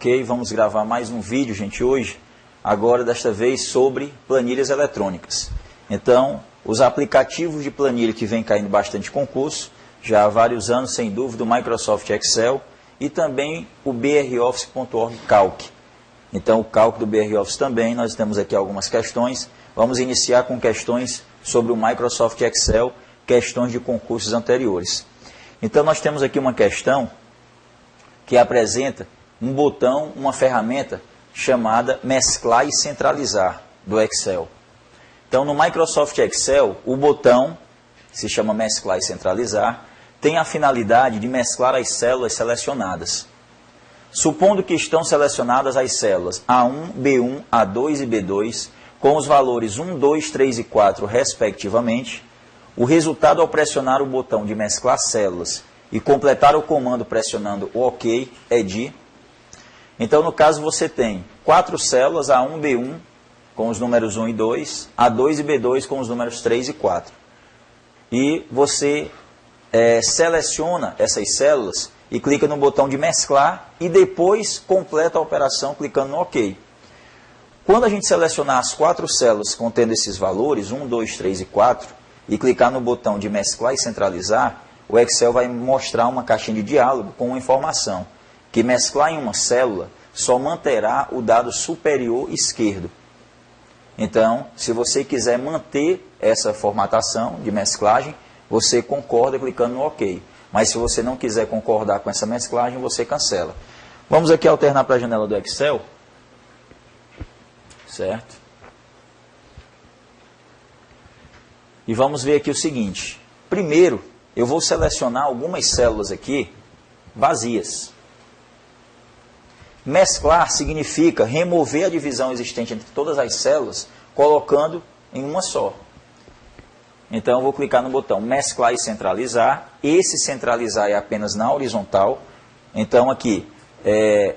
Ok, vamos gravar mais um vídeo, gente, hoje, agora desta vez sobre planilhas eletrônicas. Então, os aplicativos de planilha que vem caindo bastante concurso, já há vários anos, sem dúvida, o Microsoft Excel e também o BROffice.org Calc. Então, o Calc do BROffice também, nós temos aqui algumas questões. Vamos iniciar com questões sobre o Microsoft Excel, questões de concursos anteriores. Então, nós temos aqui uma questão que apresenta um botão, uma ferramenta chamada Mesclar e Centralizar do Excel. Então, no Microsoft Excel, o botão, que se chama Mesclar e Centralizar, tem a finalidade de mesclar as células selecionadas. Supondo que estão selecionadas as células A1, B1, A2 e B2, com os valores 1, 2, 3 e 4, respectivamente, o resultado ao pressionar o botão de mesclar células e completar o comando pressionando o OK é de... Então, no caso, você tem 4 células, A1, B1, com os números 1 e 2, A2 e B2 com os números 3 e 4. E você seleciona essas células e clica no botão de mesclar e depois completa a operação clicando no OK. Quando a gente selecionar as 4 células contendo esses valores, 1, 2, 3 e 4, e clicar no botão de mesclar e centralizar, o Excel vai mostrar uma caixinha de diálogo com uma informação que mesclar em uma célula só manterá o dado superior esquerdo. Então, se você quiser manter essa formatação de mesclagem, você concorda clicando no OK. Mas se você não quiser concordar com essa mesclagem, você cancela. Vamos aqui alternar para a janela do Excel. Certo? E vamos ver aqui o seguinte. Primeiro, eu vou selecionar algumas células aqui vazias. Mesclar significa remover a divisão existente entre todas as células, colocando em uma só. Então, eu vou clicar no botão mesclar e centralizar. Esse centralizar é apenas na horizontal. Então, aqui,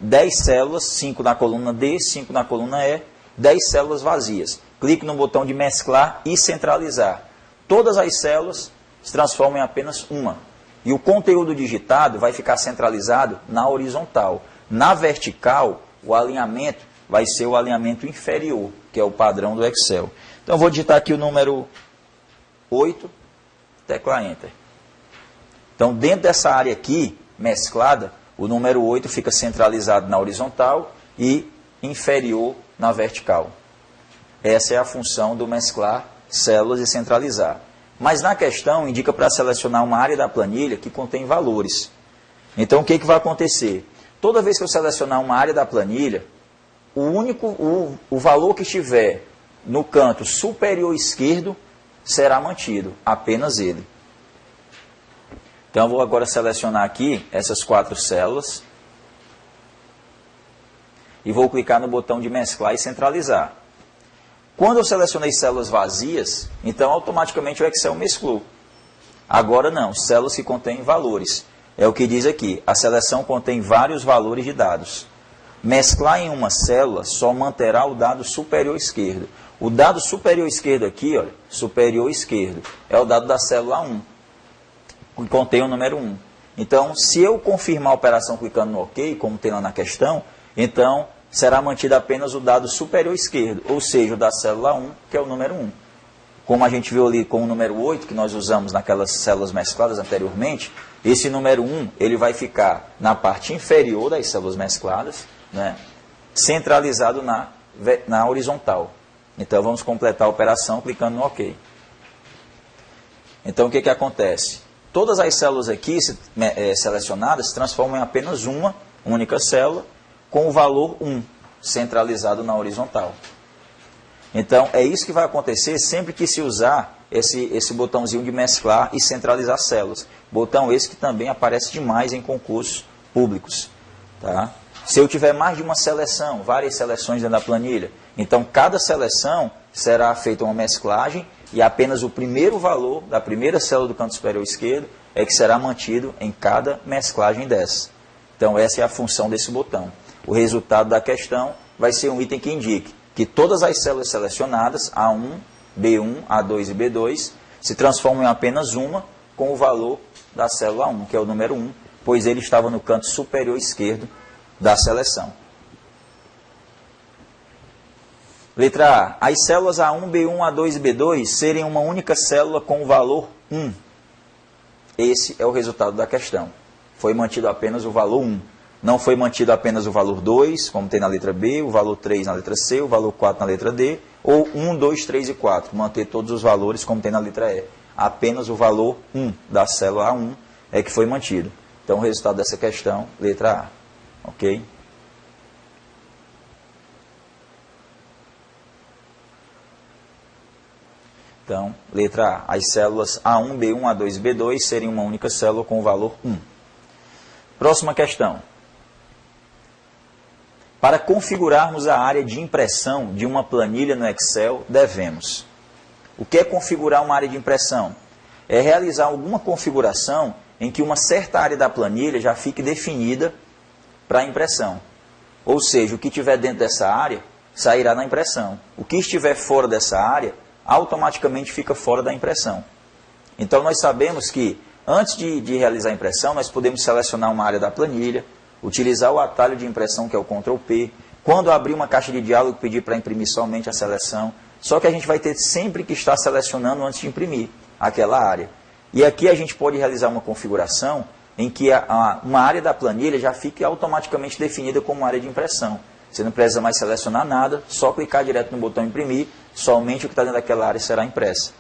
10 células, 5 na coluna D, 5 na coluna E, 10 células vazias. Clique no botão de mesclar e centralizar. Todas as células se transformam em apenas uma. E o conteúdo digitado vai ficar centralizado na horizontal. Na vertical, o alinhamento vai ser o alinhamento inferior, que é o padrão do Excel. Então, eu vou digitar aqui o número 8, tecla Enter. Então, dentro dessa área aqui, mesclada, o número 8 fica centralizado na horizontal e inferior na vertical. Essa é a função do mesclar células e centralizar. Mas na questão, indica para selecionar uma área da planilha que contém valores. Então, o que vai acontecer? Toda vez que eu selecionar uma área da planilha, o valor que estiver no canto superior esquerdo será mantido, apenas ele. Então, eu vou agora selecionar aqui essas 4 células e vou clicar no botão de mesclar e centralizar. Quando eu selecionei células vazias, então automaticamente o Excel mesclou. Agora não, células que contêm valores. É o que diz aqui, a seleção contém vários valores de dados. Mesclar em uma célula só manterá o dado superior esquerdo. O dado superior esquerdo aqui, olha, superior esquerdo, é o dado da célula 1, que contém o número 1. Então, se eu confirmar a operação clicando no OK, como tem lá na questão, então será mantido apenas o dado superior esquerdo, ou seja, o da célula 1, que é o número 1. Como a gente viu ali com o número 8, que nós usamos naquelas células mescladas anteriormente, esse número 1 ele vai ficar na parte inferior das células mescladas, né, centralizado na horizontal. Então, vamos completar a operação clicando no OK. Então, o que acontece? Todas as células aqui selecionadas se transformam em apenas uma única célula com o valor 1, centralizado na horizontal. Então, é isso que vai acontecer sempre que se usar esse botãozinho de mesclar e centralizar células. Botão esse que também aparece demais em concursos públicos. Tá? Se eu tiver mais de uma seleção, várias seleções dentro da planilha, então cada seleção será feita uma mesclagem e apenas o primeiro valor da primeira célula do canto superior esquerdo é que será mantido em cada mesclagem dessa. Então, essa é a função desse botão. O resultado da questão vai ser um item que indique que todas as células selecionadas, A1, B1, A2 e B2, se transformam em apenas uma com o valor da célula 1, que é o número 1, pois ele estava no canto superior esquerdo da seleção. Letra A. As células A1, B1, A2 e B2 serem uma única célula com o valor 1. Esse é o resultado da questão. Foi mantido apenas o valor 1. Não foi mantido apenas o valor 2, como tem na letra B, o valor 3 na letra C, o valor 4 na letra D, ou 1, 2, 3 e 4. Manter todos os valores como tem na letra E. Apenas o valor 1 da célula A1 é que foi mantido. Então, o resultado dessa questão, letra A. Ok? Então, letra A. As células A1, B1, A2 e B2 serem uma única célula com o valor 1. Próxima questão. Para configurarmos a área de impressão de uma planilha no Excel, devemos. O que é configurar uma área de impressão? É realizar alguma configuração em que uma certa área da planilha já fique definida para a impressão. Ou seja, o que estiver dentro dessa área sairá na impressão. O que estiver fora dessa área automaticamente fica fora da impressão. Então, nós sabemos que antes de realizar a impressão, nós podemos selecionar uma área da planilha, utilizar o atalho de impressão, que é o Ctrl P. Quando abrir uma caixa de diálogo, pedir para imprimir somente a seleção. Só que a gente vai ter sempre que estar selecionando antes de imprimir aquela área. E aqui a gente pode realizar uma configuração em que uma área da planilha já fique automaticamente definida como área de impressão. Você não precisa mais selecionar nada, só clicar direto no botão imprimir, somente o que está dentro daquela área será impressa.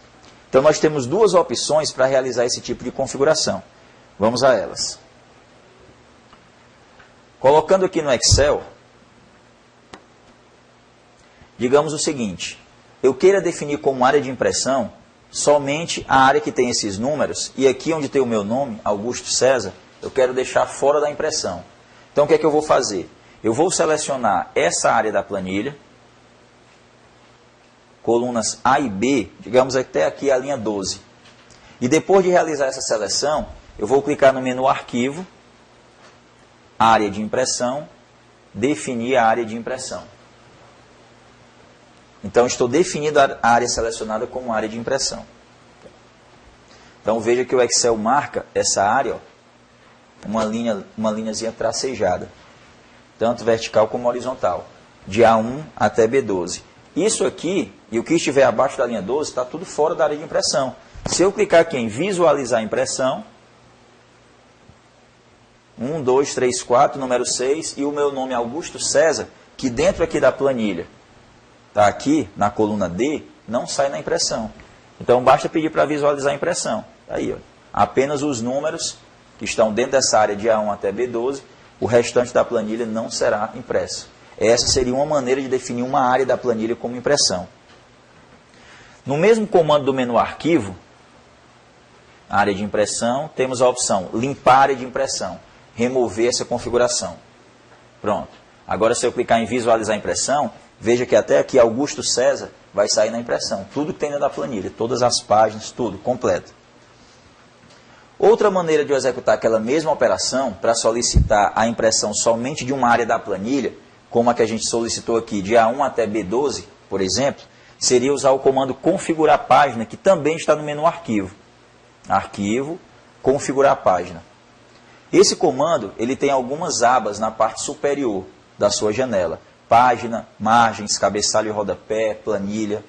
Então nós temos duas opções para realizar esse tipo de configuração. Vamos a elas. Colocando aqui no Excel, digamos o seguinte, eu queira definir como área de impressão somente a área que tem esses números, e aqui onde tem o meu nome, Augusto César, eu quero deixar fora da impressão. Então o que é que eu vou fazer? Eu vou selecionar essa área da planilha, colunas A e B, digamos até aqui a linha 12. E depois de realizar essa seleção, eu vou clicar no menu Arquivo, Área de Impressão, Definir a área de impressão. Então, estou definindo a área selecionada como área de impressão. Então, veja que o Excel marca essa área, ó, uma linhazinha tracejada, tanto vertical como horizontal, de A1 até B12. Isso aqui, e o que estiver abaixo da linha 12, está tudo fora da área de impressão. Se eu clicar aqui em Visualizar a impressão, 1, 2, 3, 4, número 6, e o meu nome é Augusto César, que dentro aqui da planilha, está aqui na coluna D, não sai na impressão. Então, basta pedir para visualizar a impressão. Aí, ó, apenas os números que estão dentro dessa área de A1 até B12, o restante da planilha não será impresso. Essa seria uma maneira de definir uma área da planilha como impressão. No mesmo comando do menu Arquivo, área de impressão, temos a opção Limpar área de impressão, remover essa configuração. Pronto. Agora, se eu clicar em Visualizar a impressão, veja que até aqui Augusto César vai sair na impressão. Tudo que tem dentro da planilha, todas as páginas, tudo, completo. Outra maneira de eu executar aquela mesma operação, para solicitar a impressão somente de uma área da planilha, como a que a gente solicitou aqui, de A1 até B12, por exemplo, seria usar o comando Configurar Página, que também está no menu Arquivo. Arquivo, Configurar Página. Esse comando, ele tem algumas abas na parte superior da sua janela. Página, margens, cabeçalho e rodapé, planilha.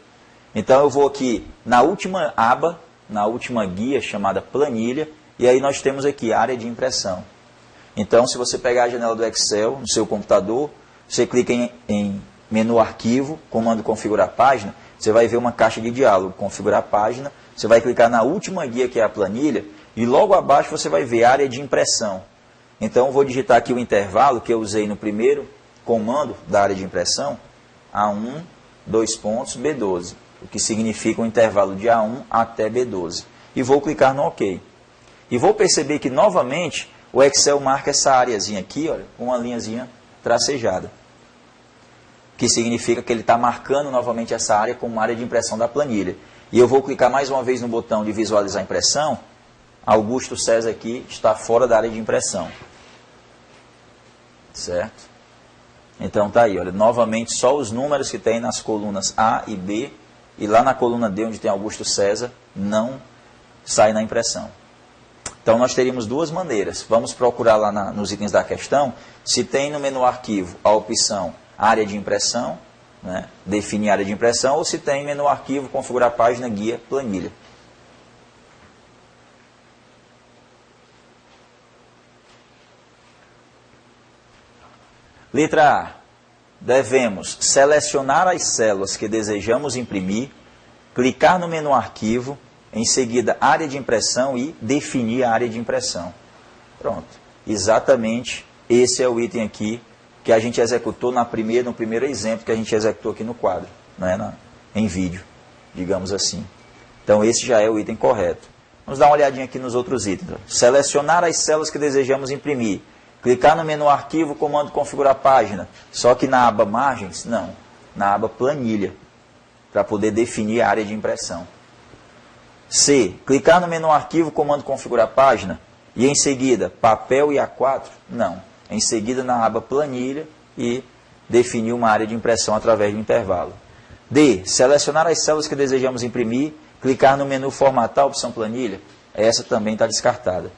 Então eu vou aqui na última aba, na última guia chamada planilha, e aí nós temos aqui área de impressão. Então, se você pegar a janela do Excel no seu computador, você clica em menu Arquivo, comando Configurar Página, você vai ver uma caixa de diálogo, Configurar Página, você vai clicar na última guia que é a planilha, e logo abaixo você vai ver área de impressão. Então, eu vou digitar aqui o intervalo que eu usei no primeiro comando da área de impressão, A1, 2 pontos, B12, o que significa um intervalo de A1 até B12. E vou clicar no OK. E vou perceber que, novamente, o Excel marca essa areazinha aqui, olha, com uma linhazinha tracejada. Que significa que ele está marcando novamente essa área como área de impressão da planilha. E eu vou clicar mais uma vez no botão de visualizar a impressão. Augusto César aqui está fora da área de impressão. Certo? Então tá aí, olha, novamente só os números que tem nas colunas A e B, e lá na coluna D, onde tem Augusto César, não sai na impressão. Então nós teríamos duas maneiras. Vamos procurar lá nos itens da questão, se tem no menu Arquivo a opção área de impressão, né, definir área de impressão, ou se tem menu arquivo, configurar página, guia, planilha. Letra A. Devemos selecionar as células que desejamos imprimir, clicar no menu arquivo, em seguida área de impressão e definir a área de impressão. Pronto. Exatamente esse é o item aqui que a gente executou no primeiro exemplo que a gente executou aqui no quadro, né, em vídeo, digamos assim. Então esse já é o item correto. Vamos dar uma olhadinha aqui nos outros itens. Selecionar as células que desejamos imprimir. Clicar no menu arquivo, comando configurar página. Só que na aba margens, não. Na aba planilha, para poder definir a área de impressão. C. Clicar no menu arquivo, comando configurar página. E em seguida, papel e A4, não. Em seguida, na aba planilha e definir uma área de impressão através do intervalo. D. Selecionar as células que desejamos imprimir. Clicar no menu formatar, opção planilha. Essa também está descartada.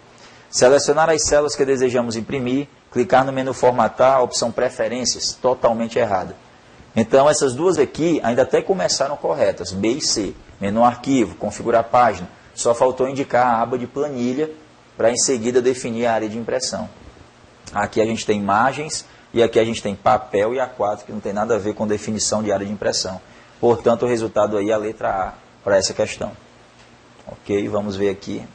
Selecionar as células que desejamos imprimir, clicar no menu formatar, opção preferências, totalmente errada. Então essas duas aqui ainda até começaram corretas, B e C. Menu arquivo, configurar página, só faltou indicar a aba de planilha para em seguida definir a área de impressão. Aqui a gente tem imagens e aqui a gente tem papel e A4, que não tem nada a ver com definição de área de impressão. Portanto, o resultado aí é a letra A para essa questão. Ok, vamos ver aqui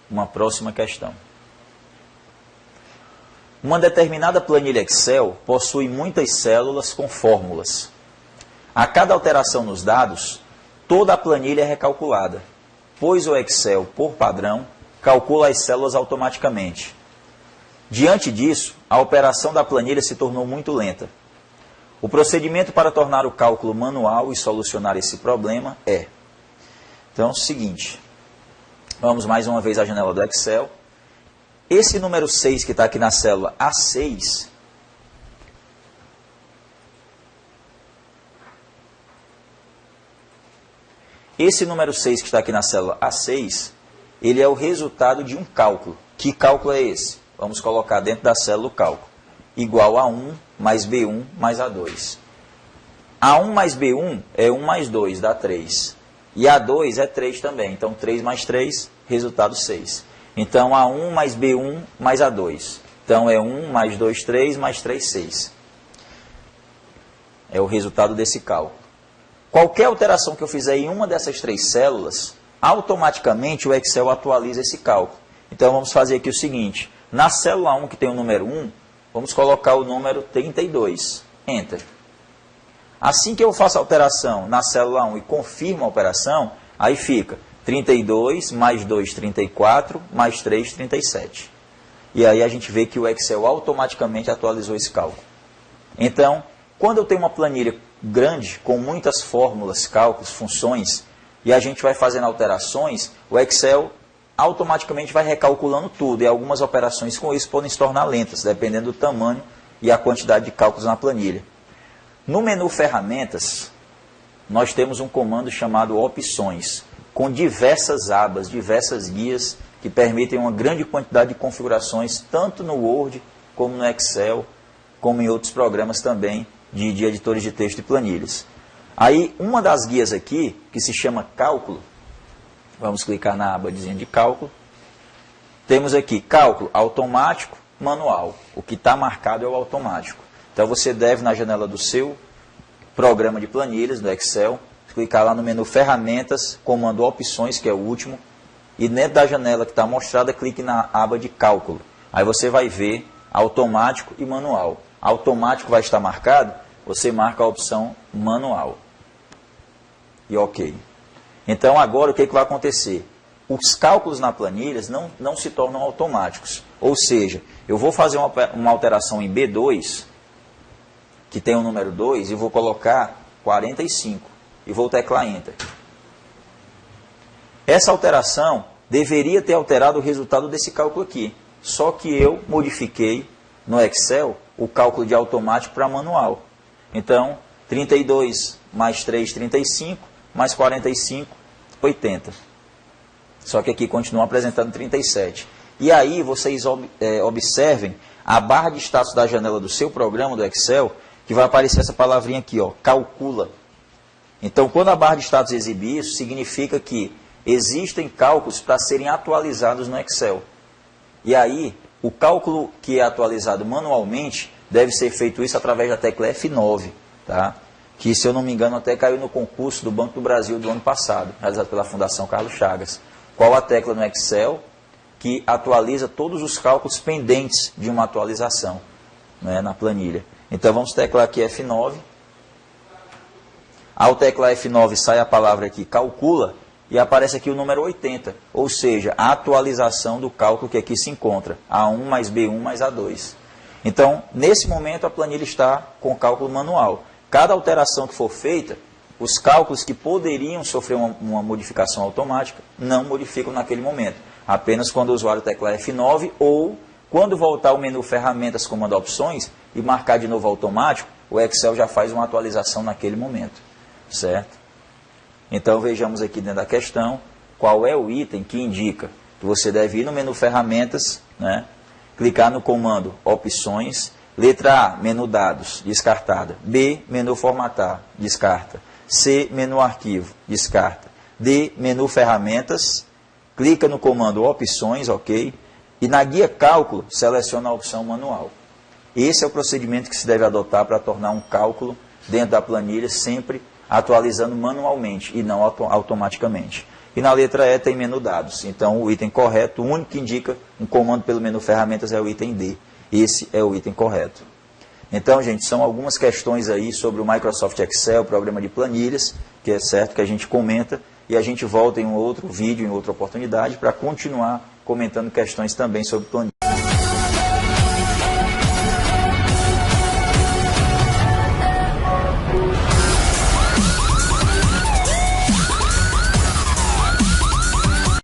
uma próxima questão. Uma determinada planilha Excel possui muitas células com fórmulas. A cada alteração nos dados, toda a planilha é recalculada, pois o Excel, por padrão, calcula as células automaticamente. Diante disso, a operação da planilha se tornou muito lenta. O procedimento para tornar o cálculo manual e solucionar esse problema é... Então, é o seguinte... Vamos mais uma vez à janela do Excel. Esse número 6 que está aqui na célula A6, esse número 6 que está aqui na célula A6, ele é o resultado de um cálculo. Que cálculo é esse? Vamos colocar dentro da célula o cálculo. Igual a 1 mais B1 mais A2. A1 mais B1 é 1 mais 2, dá 3. E A2 é 3 também. Então 3 mais 3, resultado 6. Então A1 mais B1 mais A2. Então é 1 mais 2, 3 mais 3, 6. É o resultado desse cálculo. Qualquer alteração que eu fizer em uma dessas três células, automaticamente o Excel atualiza esse cálculo. Então vamos fazer aqui o seguinte. Na célula 1 que tem o número 1, vamos colocar o número 32. Enter. Assim que eu faço a alteração na célula 1 e confirmo a operação, aí fica 32 mais 2, 34, mais 3, 37. E aí a gente vê que o Excel automaticamente atualizou esse cálculo. Então, quando eu tenho uma planilha grande, com muitas fórmulas, cálculos, funções, e a gente vai fazendo alterações, o Excel automaticamente vai recalculando tudo. E algumas operações com isso podem se tornar lentas, dependendo do tamanho e a quantidade de cálculos na planilha. No menu Ferramentas, nós temos um comando chamado Opções, com diversas abas, diversas guias, que permitem uma grande quantidade de configurações, tanto no Word, como no Excel, como em outros programas também, de editores de texto e planilhas. Aí, uma das guias aqui, que se chama Cálculo, vamos clicar na aba de Cálculo, temos aqui Cálculo automático, manual. O que está marcado é o automático. Então você deve, na janela do seu programa de planilhas, do Excel, clicar lá no menu Ferramentas, comando Opções, que é o último, e dentro da janela que está mostrada, clique na aba de Cálculo. Aí você vai ver automático e manual. Automático vai estar marcado, você marca a opção manual. E ok. Então agora o que vai acontecer? Os cálculos na planilha não se tornam automáticos. Ou seja, eu vou fazer uma alteração em B2, que tem o número 2, e vou colocar 45. E vou teclar Enter. Essa alteração deveria ter alterado o resultado desse cálculo aqui. Só que eu modifiquei no Excel o cálculo de automático para manual. Então, 32 mais 3, 35, mais 45, 80. Só que aqui continua apresentando 37. E aí vocês observem a barra de status da janela do seu programa do Excel, que vai aparecer essa palavrinha aqui, ó, calcula. Então, quando a barra de status exibir isso, significa que existem cálculos para serem atualizados no Excel. E aí, o cálculo que é atualizado manualmente deve ser feito isso através da tecla F9, tá? Que, se eu não me engano, até caiu no concurso do Banco do Brasil do ano passado, realizado pela Fundação Carlos Chagas. Qual a tecla no Excel que atualiza todos os cálculos pendentes de uma atualização, né, na planilha. Então, vamos teclar aqui F9. Ao teclar F9, sai a palavra aqui, calcula, e aparece aqui o número 80, ou seja, a atualização do cálculo que aqui se encontra, A1 mais B1 mais A2. Então, nesse momento, a planilha está com o cálculo manual. Cada alteração que for feita, os cálculos que poderiam sofrer uma modificação automática, não modificam naquele momento. Apenas quando o usuário teclar F9 ou quando voltar ao menu Ferramentas, Comando Opções e marcar de novo automático, o Excel já faz uma atualização naquele momento. Certo? Então, vejamos aqui dentro da questão qual é o item que indica que você deve ir no menu Ferramentas, né, clicar no comando Opções, letra A, menu Dados, descartada. B, menu Formatar, descarta. C, menu Arquivo, descarta. D, menu Ferramentas, clica no comando Opções, ok, e na guia Cálculo, seleciona a opção Manual. Esse é o procedimento que se deve adotar para tornar um cálculo dentro da planilha sempre atualizando manualmente e não automaticamente. E na letra E tem menu Dados. Então, o item correto, o único que indica um comando pelo menu Ferramentas é o item D. Esse é o item correto. Então, gente, são algumas questões aí sobre o Microsoft Excel, programa de planilhas, que é certo que a gente comenta, e a gente volta em um outro vídeo, em outra oportunidade, para continuar comentando questões também sobre planilhas.